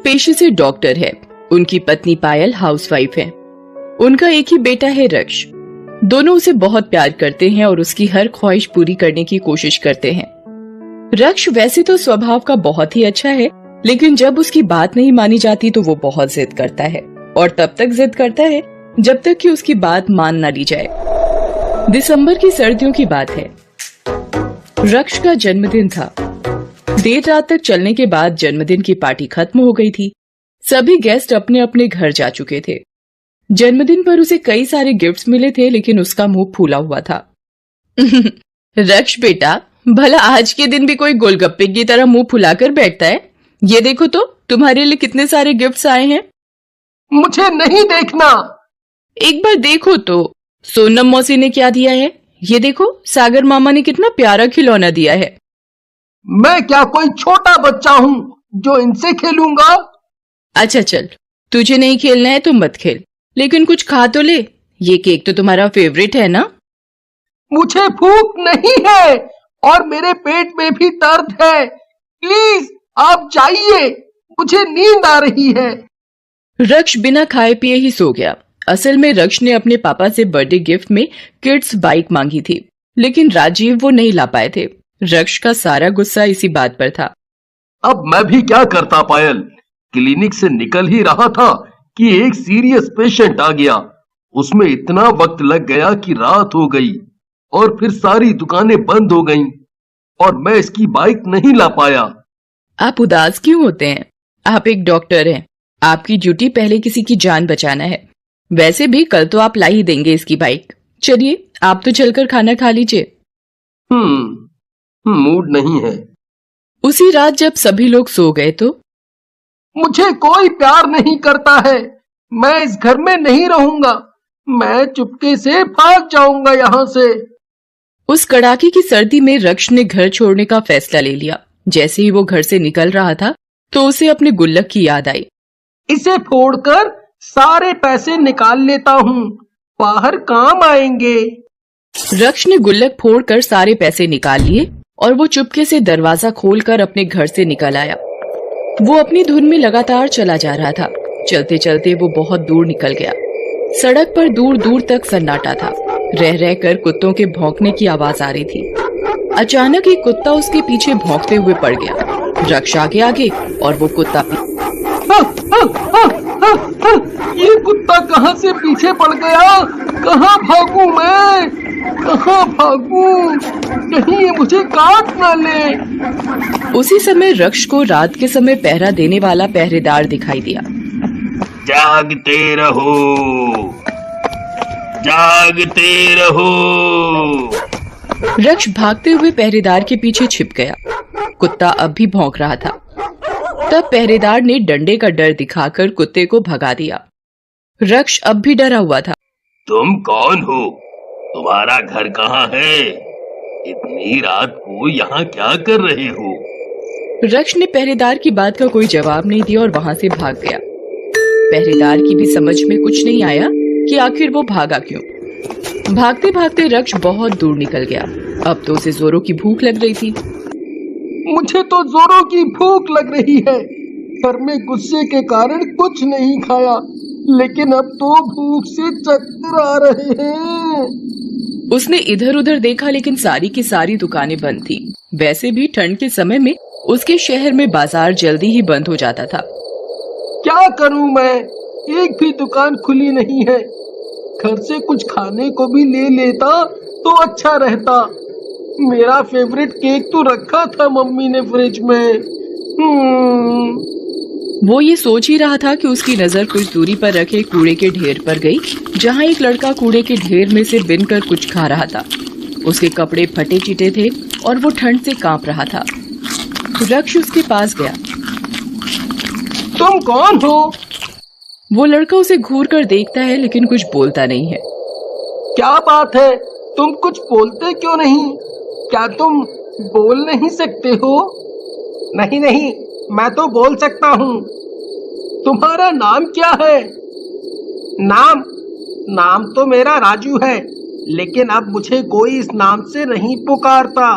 पेशे से डॉक्टर है। उनकी पत्नी पायल हाउसवाइफ है। उनका एक ही बेटा है रक्ष। दोनों उसे बहुत प्यार करते हैं और उसकी हर ख्वाहिश पूरी करने की कोशिश करते हैं। रक्ष वैसे तो स्वभाव का बहुत ही अच्छा है, लेकिन जब उसकी बात नहीं मानी जाती तो वो बहुत जिद करता है और तब तक जिद करता है जब तक कि उसकी बात मान ना ली जाए। दिसंबर की सर्दियों की बात है। रक्ष का जन्मदिन था। देर रात तक चलने के बाद जन्मदिन की पार्टी खत्म हो गई थी। सभी गेस्ट अपने अपने घर जा चुके थे। जन्मदिन पर उसे कई सारे गिफ्ट्स मिले थे, लेकिन उसका मुंह फूला हुआ था। रक्ष बेटा, भला आज के दिन भी कोई गोलगप्पे की तरह मुंह फुलाकर बैठता है? ये देखो तो तुम्हारे लिए कितने सारे गिफ्ट्स आए हैं। मुझे नहीं देखना। एक बार देखो तो सोनम मौसी ने क्या दिया है। ये देखो, सागर मामा ने कितना प्यारा खिलौना दिया है। मैं क्या कोई छोटा बच्चा हूँ जो इनसे खेलूंगा? अच्छा चल, तुझे नहीं खेलना है तो मत खेल, लेकिन कुछ खा तो ले। ये केक तो तुम्हारा फेवरेट है ना? मुझे भूख नहीं है और मेरे पेट में भी दर्द है। प्लीज आप जाइए, मुझे नींद आ रही है। रक्ष बिना खाए पिए ही सो गया। असल में रक्ष ने अपने पापा से बर्थडे गिफ्ट में किड्स बाइक मांगी थी, लेकिन राजीव वो नहीं ला पाए थे। रक्ष का सारा गुस्सा इसी बात पर था। अब मैं भी क्या करता पायल, क्लिनिक से निकल ही रहा था कि एक सीरियस पेशेंट आ गया। उसमें इतना वक्त लग गया कि रात हो गई और फिर सारी दुकानें बंद हो गईं और मैं इसकी बाइक नहीं ला पाया। आप उदास क्यों होते हैं? आप एक डॉक्टर हैं। आपकी ड्यूटी पहले किसी की जान बचाना है। वैसे भी कल तो आप ला ही देंगे इसकी बाइक। चलिए, आप तो चलकर खाना खा लीजिए। मूड नहीं है। उसी रात जब सभी लोग सो गए तो मुझे कोई प्यार नहीं करता है। मैं इस घर में नहीं रहूंगा। मैं चुपके से भाग जाऊंगा यहाँ से। उस कड़ाके की सर्दी में रक्ष ने घर छोड़ने का फैसला ले लिया। जैसे ही वो घर से निकल रहा था तो उसे अपने गुल्लक की याद आई। इसे फोड़कर सारे पैसे निकाल लेता हूँ, बाहर काम आएंगे। रक्ष ने गुल्लक फोड़कर सारे पैसे निकाल लिए और वो चुपके से दरवाजा खोलकर अपने घर से निकल आया। वो अपनी धुन में लगातार चला जा रहा था। चलते चलते वो बहुत दूर निकल गया। सड़क पर दूर दूर तक सन्नाटा था। रह रह कर कुत्तों के भौंकने की आवाज आ रही थी। अचानक एक कुत्ता उसके पीछे भौंकते हुए पड़ गया। रक्ष आगे और वो कुत्ता ये कुत्ता कहाँ से पीछे पड़ गया? कहाँ भागूं मैं? कहाँ भागूं? कहीं ये मुझे काट ना ले। उसी समय रक्ष को रात के समय पहरा देने वाला पहरेदार दिखाई दिया। जागते रहो, जागते रहो। रक्ष भागते हुए पहरेदार के पीछे छिप गया। कुत्ता अब भी भौंक रहा था। तब पहरेदार ने डंडे का डर दिखाकर कुत्ते को भगा दिया। रक्ष अब भी डरा हुआ था। तुम कौन हो? तुम्हारा घर कहाँ है? इतनी रात को यहाँ क्या कर रहे हो? रक्ष ने पहरेदार की बात का कोई जवाब नहीं दिया और वहाँ से भाग गया। पहरेदार की भी समझ में कुछ नहीं आया कि आखिर वो भागा क्यों। भागते भागते रक्ष बहुत दूर निकल गया। अब तो उसे जोरों की भूख लग रही थी। मुझे तो जोरों की भूख लग रही है। घर में गुस्से के कारण कुछ नहीं खाया, लेकिन अब तो भूख से चक्कर आ रहे हैं। उसने इधर उधर देखा, लेकिन सारी की सारी दुकानें बंद थी। वैसे भी ठंड के समय में उसके शहर में बाजार जल्दी ही बंद हो जाता था। क्या करूं मैं? एक भी दुकान खुली नहीं है। घर से कुछ खाने को भी ले लेता तो अच्छा रहता। मेरा फेवरेट केक तो रखा था मम्मी ने फ्रिज में। वो ये सोच ही रहा था कि उसकी नजर कुछ दूरी पर रखे कूड़े के ढेर पर गई, जहाँ एक लड़का कूड़े के ढेर में से बिन कर कुछ खा रहा था। उसके कपड़े फटे चिटे थे और वो ठंड से कांप रहा था। रक्ष उसके पास गया। तुम कौन हो? वो लड़का उसे घूर कर देखता है, लेकिन कुछ बोलता नहीं है। क्या बात है, तुम कुछ बोलते क्यों नहीं? क्या तुम बोल नहीं सकते हो? नहीं नहीं, मैं तो बोल सकता हूँ। तुम्हारा नाम क्या है? नाम तो मेरा राजू है, लेकिन अब मुझे कोई इस नाम से नहीं पुकारता।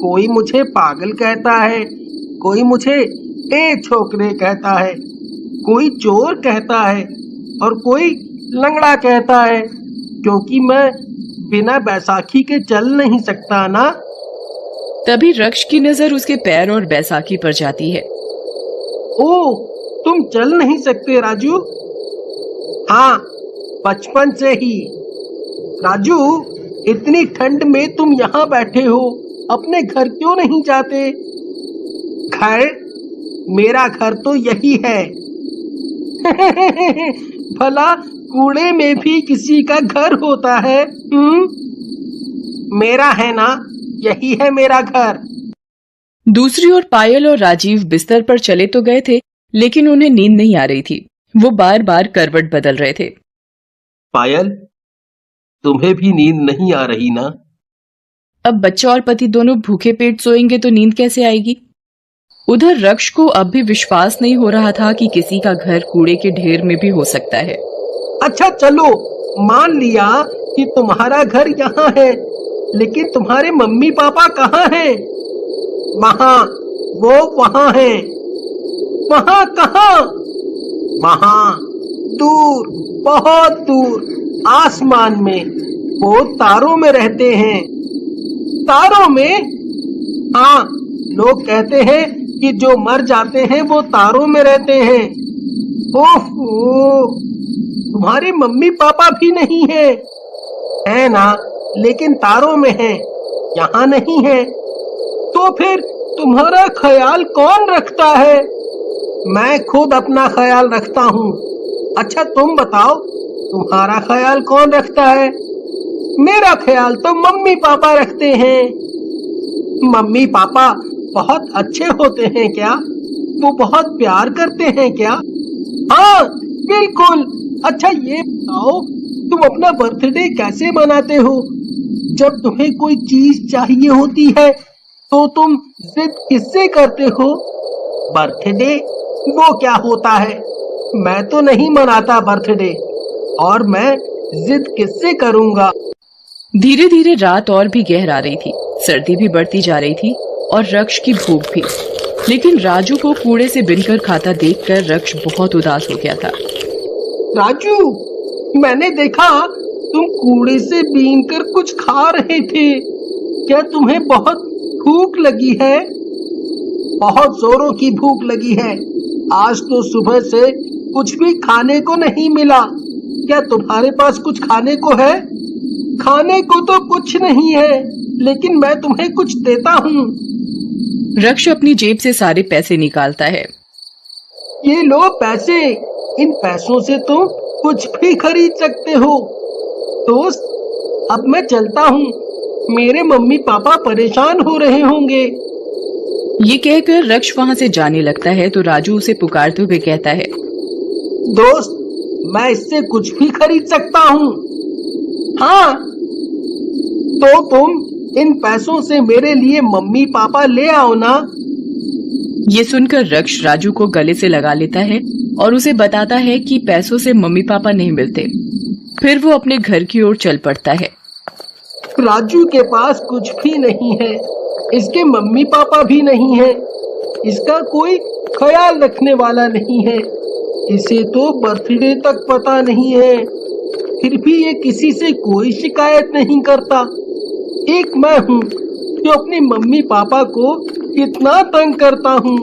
कोई मुझे पागल कहता है, कोई मुझे ए छोकरे कहता है, कोई चोर कहता है और कोई लंगड़ा कहता है, क्योंकि मैं बिना बैसाखी के चल नहीं सकता ना। तभी रक्ष की नजर उसके पैर और बैसाखी पर जाती है। ओ, तुम चल नहीं सकते राजू? हाँ, बचपन से ही। राजू, इतनी ठंड में तुम यहाँ बैठे हो, अपने घर क्यों नहीं जाते? घर? मेरा घर तो यही है। भला कूड़े में भी किसी का घर होता है? मेरा है ना, यही है मेरा घर। दूसरी ओर पायल और राजीव बिस्तर पर चले तो गए थे, लेकिन उन्हें नींद नहीं आ रही थी। वो बार बार करवट बदल रहे थे। पायल, तुम्हें भी नींद नहीं आ रही ना? अब बच्चा और पति दोनों भूखे पेट सोएंगे तो नींद कैसे आएगी? उधर रक्ष को अब भी विश्वास नहीं हो रहा था कि किसी का घर कूड़े के ढेर में भी हो सकता है। अच्छा चलो, मान लिया कि तुम्हारा घर यहाँ है, लेकिन तुम्हारे मम्मी पापा कहाँ हैं? वहाँ, वो वहाँ है। वहाँ कहाँ? वहाँ दूर, बहुत दूर, आसमान में। वो तारों में रहते हैं। तारों में? हाँ, लोग कहते हैं कि जो मर जाते हैं वो तारों में रहते हैं। ओहो, तुम्हारे मम्मी पापा भी नहीं है ना? लेकिन तारों में है, यहाँ नहीं है। तो फिर तुम्हारा ख्याल कौन रखता है? मैं खुद अपना ख्याल रखता हूँ। अच्छा तुम बताओ, तुम्हारा ख्याल कौन रखता है? मेरा ख्याल तो मम्मी पापा रखते हैं। मम्मी पापा बहुत अच्छे होते हैं क्या? वो बहुत प्यार करते हैं क्या? हाँ, बिल्कुल। अच्छा ये बताओ, तुम अपना बर्थडे कैसे मनाते हो? जब तुम्हें कोई चीज चाहिए होती है तो तुम जिद किससे करते हो? बर्थडे वो क्या होता है? मैं तो नहीं मनाता बर्थडे, और मैं जिद किससे करूंगा? धीरे धीरे रात और भी गहरा रही थी, सर्दी भी बढ़ती जा रही थी और रक्ष की भूख भी। लेकिन राजू को कूड़े से बिनकर खाता देखकर रक्ष बहुत उदास हो गया था। राजू, मैंने देखा तुम कूड़े से बीनकर कुछ खा रहे थे। क्या तुम्हें बहुत भूख लगी है? बहुत जोरों की भूख लगी है। आज तो सुबह से कुछ भी खाने को नहीं मिला। क्या तुम्हारे पास कुछ खाने को है? खाने को तो कुछ नहीं है, लेकिन मैं तुम्हें कुछ देता हूँ। रक्ष अपनी जेब से सारे पैसे निकालता है। ये लो पैसे, इन पैसों से तुम कुछ भी खरीद सकते हो। दोस्त, अब मैं चलता हूँ, मेरे मम्मी पापा परेशान हो रहे होंगे। ये कहकर रक्ष वहाँ से जाने लगता है तो राजू उसे पुकारते हुए कहता है, दोस्त, मैं इससे कुछ भी खरीद सकता हूँ। हाँ, तो तुम इन पैसों से मेरे लिए मम्मी पापा ले आओ ना। ये सुनकर रक्ष राजू को गले से लगा लेता है और उसे बताता है कि पैसों से मम्मी पापा नहीं मिलते। फिर वो अपने घर की ओर चल पड़ता है। राजू के पास कुछ भी नहीं है, इसके मम्मी पापा भी नहीं है, इसका कोई ख्याल रखने वाला नहीं है, इसे तो बर्थडे तक पता नहीं है, फिर भी ये किसी से कोई शिकायत नहीं करता। एक मैं हूँ जो अपनी मम्मी पापा को कितना तंग करता हूँ।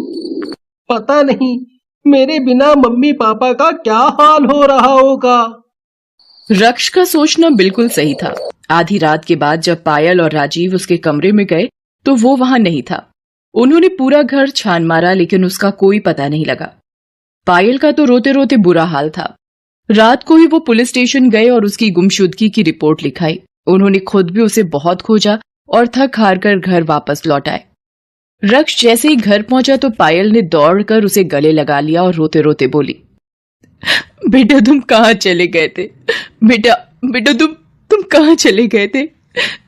पता नहीं मेरे बिना मम्मी पापा का क्या हाल हो रहा होगा। रक्ष का सोचना बिल्कुल सही था। आधी रात के बाद जब पायल और राजीव उसके कमरे में गए तो वो वहां नहीं था। उन्होंने पूरा घर छान मारा, लेकिन उसका कोई पता नहीं लगा। पायल का तो रोते रोते बुरा हाल था। रात को ही वो पुलिस स्टेशन गए और उसकी गुमशुदगी की रिपोर्ट लिखाई। उन्होंने खुद भी उसे बहुत खोजा और थक हार कर घर वापस लौट आए। रक्ष जैसे ही घर पहुंचा तो पायल ने दौड़कर उसे गले लगा लिया और रोते रोते बोली, बेटा तुम कहाँ चले गए थे? बेटा बेटा तुम कहाँ चले गए थे?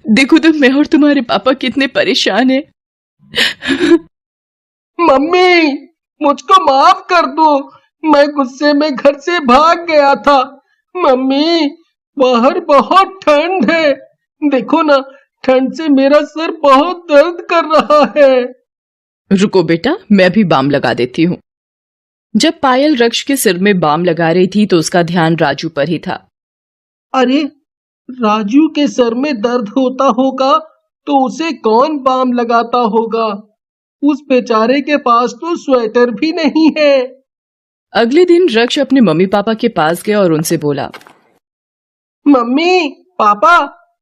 देखो तो मैं और तुम्हारे पापा कितने परेशान हैं। मम्मी, मुझको माफ कर दो, मैं गुस्से में घर से भाग गया था। मम्मी, बाहर बहुत ठंड है, देखो ना, ठंड से मेरा सर बहुत दर्द कर रहा है। रुको बेटा, मैं भी बाम लगा देती हूँ। जब पायल रक्ष के सिर में बाम लगा रही थी तो उसका ध्यान राजू पर ही था। अरे, राजू के सर में दर्द होता होगा तो उसे कौन बाम लगाता होगा? उस बेचारे के पास तो स्वेटर भी नहीं है। अगले दिन रक्ष अपने मम्मी पापा के पास गया और उनसे बोला, मम्मी पापा,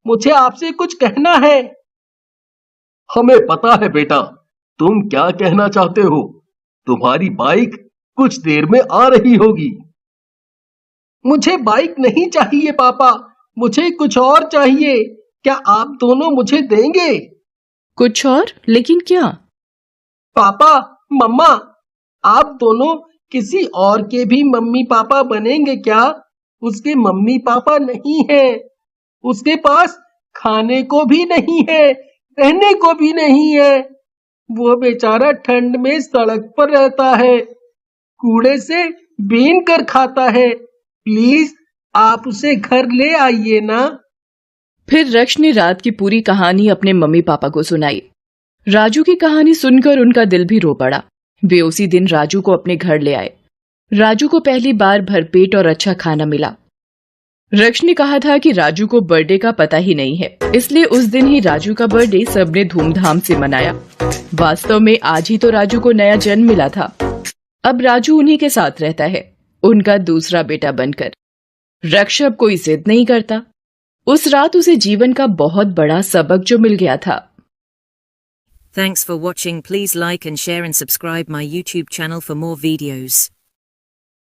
मुझे आपसे कुछ कहना है। हमें पता है बेटा, तुम क्या कहना चाहते हो। तुम्हारी बाइक कुछ देर में आ रही होगी। मुझे बाइक नहीं चाहिए पापा, मुझे कुछ और चाहिए। क्या आप दोनों मुझे देंगे? कुछ और? लेकिन क्या? पापा, मम्मा, आप दोनों किसी और के भी मम्मी पापा बनेंगे क्या? उसके मम्मी पापा नहीं है, उसके पास खाने को भी नहीं है, रहने को भी नहीं है। वो बेचारा ठंड में सड़क पर रहता है, कूड़े से बीन कर खाता है। प्लीज आप उसे घर ले आइए ना। फिर रक्ष ने रात की पूरी कहानी अपने मम्मी पापा को सुनाई। राजू की कहानी सुनकर उनका दिल भी रो पड़ा। वे उसी दिन राजू को अपने घर ले आए। राजू को पहली बार भरपेट और अच्छा खाना मिला। रक्ष ने कहा था कि राजू को बर्थडे का पता ही नहीं है, इसलिए उस दिन ही राजू का बर्थडे सबने धूमधाम से मनाया। वास्तव में आज ही तो राजू को नया जन्म मिला था। अब राजू उन्हीं के साथ रहता है, उनका दूसरा बेटा बनकर। रक्ष अब कोई जिद नहीं करता। उस रात उसे जीवन का बहुत बड़ा सबक जो मिल गया था। Thanks for watching. Please like and share and subscribe my YouTube channel for more videos.